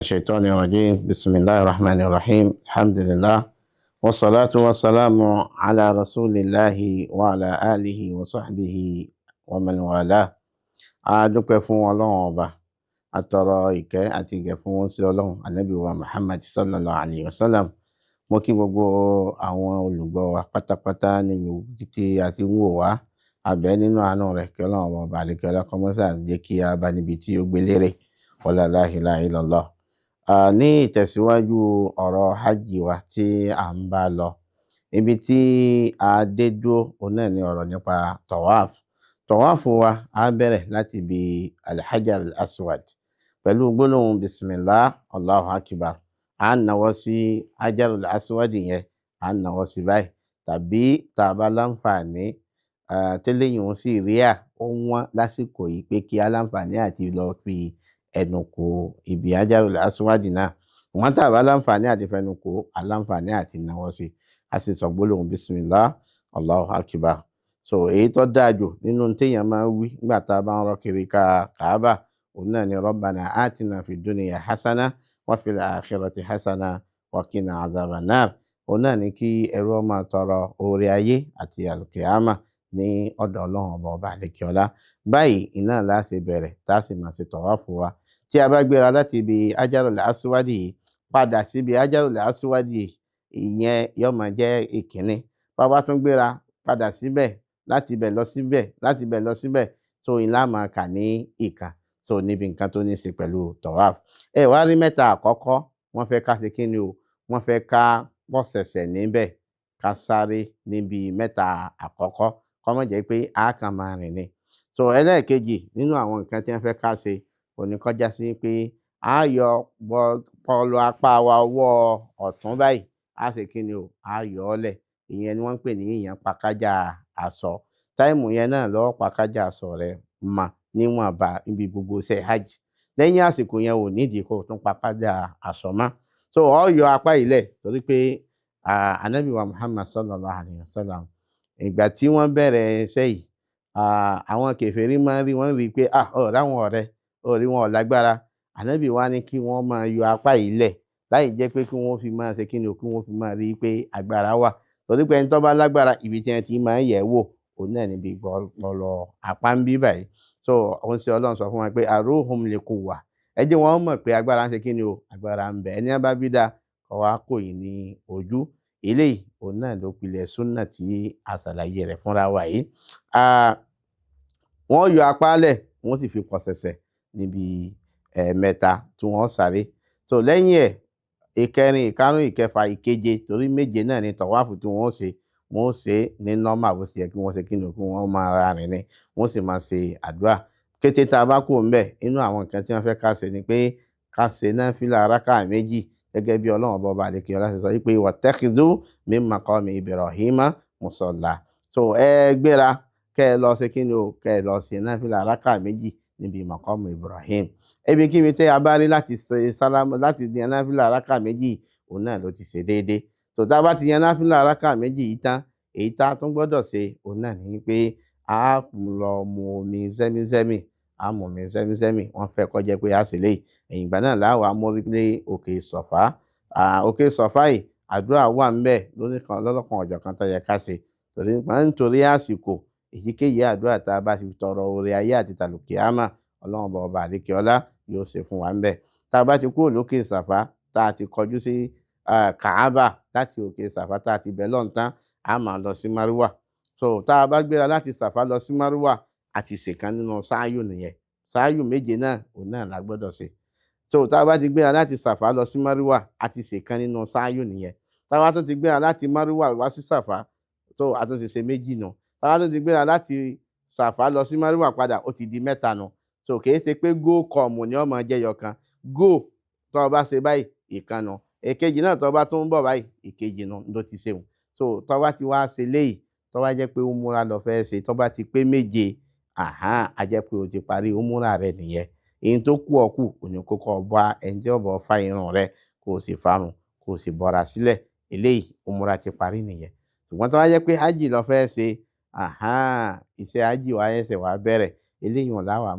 الشيطان الرجيم بسم الله الرحمن الرحيم الحمد لله والصلاة والسلام على رسول الله وعلى آله وصحبه ومن والاه. A dúpẹ́ fún Ọlọ́run ọba, atọrọ ìkẹ́ àti ìgẹ̀ fún sí Ọlọ́run Ànábì wa Muhammad sallallahu alayhi wa sallam. Mo kí gbogbo àwọn olùgbọ́ wa pátápátá níbi tí a ti ń wò wá, abẹ́ nínú àánú rẹ̀ kí Ọlọ́run ọba àlékè ọlá kó máa jẹ́ kí a bá níbi tí ó gbé lérè wala la ilaha illallah. Ní ìtẹ̀síwájú ọ̀rọ̀ hajj wa tí à ń bá lọ, ibi tí a dé dúró òun náà ni ọ̀rọ̀ nípa tawaf. Tawaf wa á bẹ̀rẹ̀ láti ibi alhajar al-aswad pẹ̀lú gbólóhùn bismillah allahu akbar. À ń nawọ́ sí hajar al-aswad yẹn, à ń nawọ́ sí báyìí, tàbí tá a bá láǹfààní tẹ́lẹ̀ yìí ó sì rí ó wọ́n lásìkò yìí pé kí á láǹfààní àti lọ fi ẹnu kò ibi hajarul aswad náà. Wọ́n tá a bá láǹfààní àti fẹnu kò, a láǹfààní àti nawọ́ sí, a sì sọ gbólóhùn bismillah allahu akbar. So èyí tó dáa jù nínú téèyàn máa ń wí nígbà tá a bá ń rọ́ kiri ká Kaaba òun náà ni rabbana atina fid dunya hasana wa fil akhirati hasana wa qina adhaban nar. Òun náà ni kí ẹrú máa tọrọ oore ayé àti al-qiyama ní ọ̀dọ̀ Ọlọ́run ọba àlékè ọlá. Báyìí iná la ṣe bẹ̀rẹ̀ tá a sì máa ṣe tọ̀wáfù wa. Tí a bá gbéra láti ibi hajarul aswadi padà síbi hajarul aswadi, ìyẹn yóò máa jẹ́ ìkíní. Bá bá tún gbéra padà síbẹ̀, láti ibẹ̀ lọ síbẹ̀, láti ibẹ̀ lọ síbẹ̀, so ìlà máa kà ní ìkan, so níbi nǹkan tó ní í ṣe pẹ̀lú tọ̀wáfù. Ẹ wá rí mẹ́ta àkọ́kọ́, wọ́n fẹ́ ká ṣe kí ni o, wọ́n fẹ́ ká pọ̀ ṣẹ̀ṣẹ̀ níbẹ̀, ká sáré níbi mẹ́ta àkọ́kọ́, kó má jẹ́ pé a kàn máa rìn ni. So ẹlẹ́ẹ̀kejì nínú àwọn nǹkan tí wọ́n fẹ́ ká ṣe òní kọjá sí pé a yọ pọlọ apá wa ọwọ́ ọ̀tún báyìí, a ṣe kí ni o, a yọ ọ́ lẹ̀. Ìyẹn ni wọ́n ń pè ní ìyẹn pàkájà aṣọ. Táìmù yẹn náà lọ́wọ́ pàkájà aṣọ rẹ̀ mà níwọ̀nba níbi gbogbo iṣẹ́ hajj. Lẹ́yìn àsìkò yẹn ò nídìí kó tún pàkájà aṣọ mọ́. So ọ yọ apá ilẹ̀ torí pé Ànábì wa Muhammad sallallahu alayhi wa sallam, ìgbà tí wọ́n bẹ̀rẹ̀ iṣẹ́ yìí, àwọn kèfèrí máa ń rí wọ́n rí pé ọ̀rẹ́ àwọn ọ̀rẹ́ orí wọn ò lágbára. Ànábì wa ní kí wọ́n máa yọ apá yìí lẹ̀ láì jẹ́ pé kí wọ́n fi máa ṣe kí ni o, kí wọ́n fi máa rí pé agbára wà. Torí pé ẹni tó bá lágbára ibi tí wọ́n ti máa ń yẹ̀ wò òun náà níbi gbọ́lọ̀ apá ń bí báyìí. So òun ṣe Ọlọ́run sọ fún wọn pé aruhum li quwwa, ẹ jẹ́ wọ́n mọ̀ pé agbára ń ṣe kí ni o, agbára ń bẹ. Ẹni bá bí dá kọ́ wa kò yìí ní ojú. Eléyìí òun náà ló pilẹ̀ súnà tí a ṣàlàyé rẹ̀ fúnra wa yìí. Wọ́n yọ apá lẹ̀, wọ́n sì fi pọ̀ ṣẹ̀ṣẹ̀ níbi mẹ́ta tí wọ́n sáré. So lẹ́yìn ẹ̀, ìkẹrin, ìkarùn, ìkẹfà, ìkeje, torí méje náà ni tọ̀wáfù tí wọ́n ṣe ní nọ́mà bó ṣe yẹ kí wọ́n ṣe kí ni o, kí wọ́n máa ra rìn ni, wọ́n sì máa ṣe àdúrà. Kété tá a bá kúrò ńbẹ̀, inú àwọn nǹkan tí wọ́n fẹ́ ká ṣe ni pé ká ṣe náfílà rákà méjì gẹ́gẹ́ bí Ọlọ́run ọba àlékè ọlá ṣe sọ wípé wattakhidhu min maqami Ibrahima musalla. So ẹ gbéra kẹ́ ẹ lọ ṣe kí ni o, kẹ́ ẹ lọ ṣe náfílà rákà méjì níbi maqamu Ibrahim. Ibi kíbi tẹ́ a bá rí láti ṣe sálámù, láti yan náfílà rákà méjì, òun náà ló ti ṣe déédéé. So tá a bá ti yan náfílà rákà méjì yìí tán, èyí tá a tún gbọ́dọ̀ ṣe òun náà ni pé a lọ mu omi zẹ́mízẹ́mì, a mu omi zẹ́mízẹ́mì, wọ́n fẹ́ kó jẹ́ pé a ṣe léyìí. Ẹ̀yìn ìgbà náà láwa mórí lé òkè Sọ̀fà. Òkè Sọ̀fà yìí àdúrà wà ńbẹ̀ lọ́lọ́kan ọ̀jọ̀kan tó yẹ ká ṣe. Nítorí àsìkò, èyíkéyìí àdúrà tá a bá ti tọrọ oore ayé àti tàlùkìyámà, Ọlọ́run ọba àlékè ọlá yóò ṣe fún wa ńbẹ̀. Tá a bá ti kúrò lókè Sọ̀fà, tá a ti kọjú sí Kaaba láti òkè Sọ̀fà, tá a ti bẹ̀ lọ́n tán, a máa lọ sí Marwa. So tá a bá gbéra láti Sọ̀fà lọ sí Marwa, a ti ṣèkan nínú sáàyù nìyẹn. Sáàyù méje náà òun náà la gbọ́dọ̀ ṣe. So tá a bá ti gbéra láti Sọ̀fà lọ sí Marwa, a ti ṣèkan nínú sáàyù nìyẹn. Tá a bá tún ti gbéra láti Marwa wá sí Sọ̀fà, so a tún ti ṣe méjì nù. Tá a bá tún ti gbéra láti Sọ̀fà lọ sí Marwa padà, ó ti di mẹ́ta nù. So kì í ṣe pé go kọ̀ọ̀mù ni ó máa jẹ́ yọkan. Go tó o bá ṣe báyìí, ìkan nù. Èkejì náà tó o bá tún ń bọ̀ báyìí, ìkejì nù ló ti ṣe. So tó bá ti wá ṣe léyìí, tó bá jẹ́ pé umura lọ fẹ́ ṣe, tó bá ti pé méje, a jẹ́ pé o ti parí umura rẹ nìyẹn. Èyí tó kù ọ̀kù òní kókó ọba ẹni tí ó bọ̀ fa irun rẹ, kó o sì farun, kó o sì bọ́ra sílẹ̀. Eléyìí umura ti parí nìyẹn. Ṣùgbọ́n tó bá jẹ́ pé hajj lọ fẹ́ ṣe, iṣẹ́ hajj wa ẹsẹ̀ wá bẹ̀rẹ̀, eléyìí wọn láwàá.